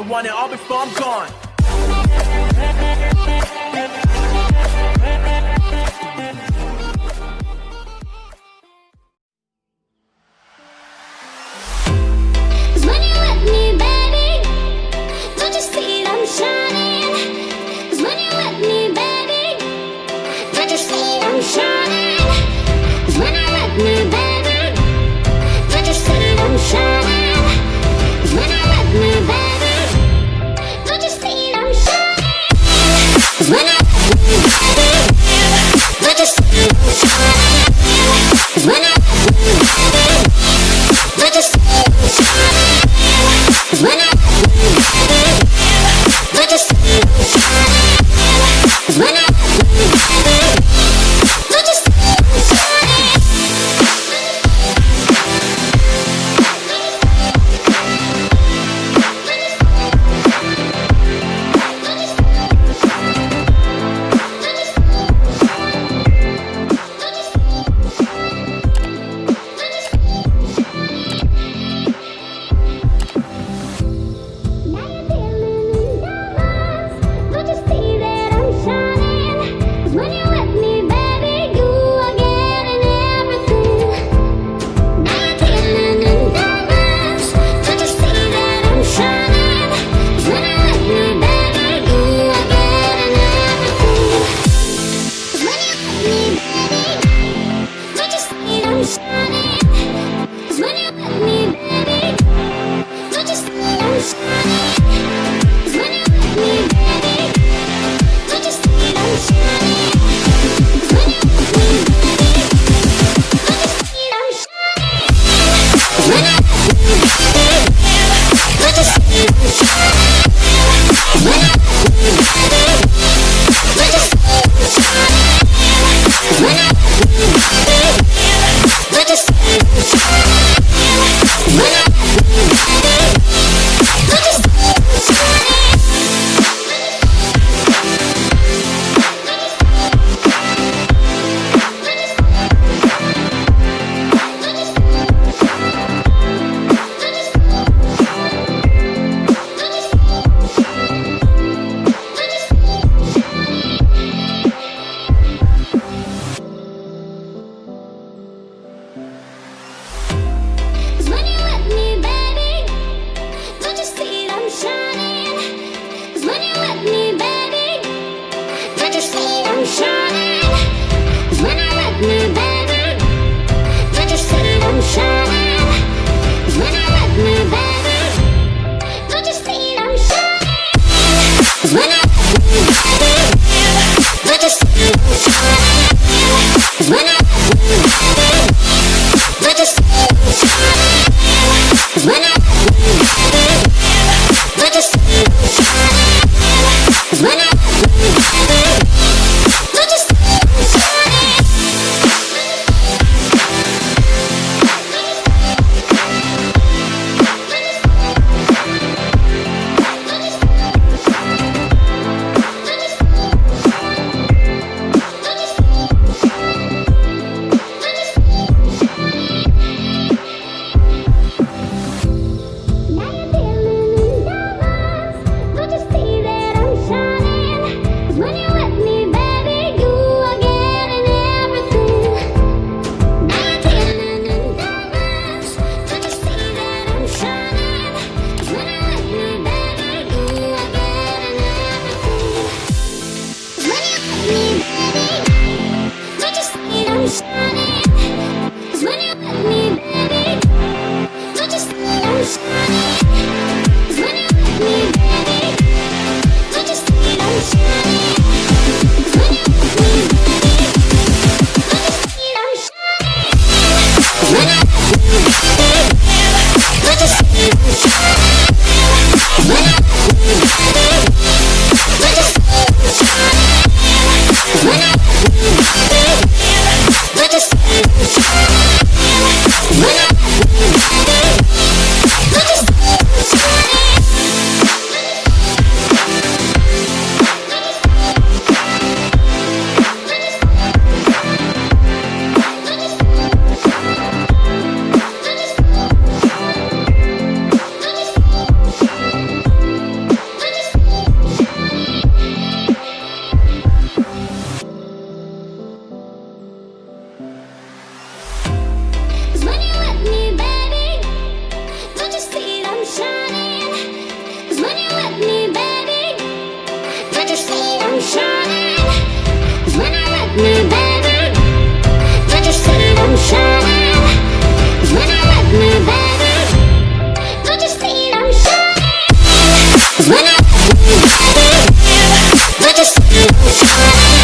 want it all before I'm gone. Cause when you're with me, baby, don't you see that I'm shining? Cause when you're with me, baby, don't you see that I'm shining? Cause when you're with me, baby, don't you see that I'm shining? Cause when you're with me, baby, don't you see that I'm shining? Cause when you're with me, baby, don't you see that I'm shining? Cause when you're with me, baby, don't you see that I'm shining? Cause when you're with me, baby, don't you see that I'm shining? Cause when you're with me, baby, don't you see that I'm shining? Now you're feeling in diamonds. Don't you see that I'm shining? shining.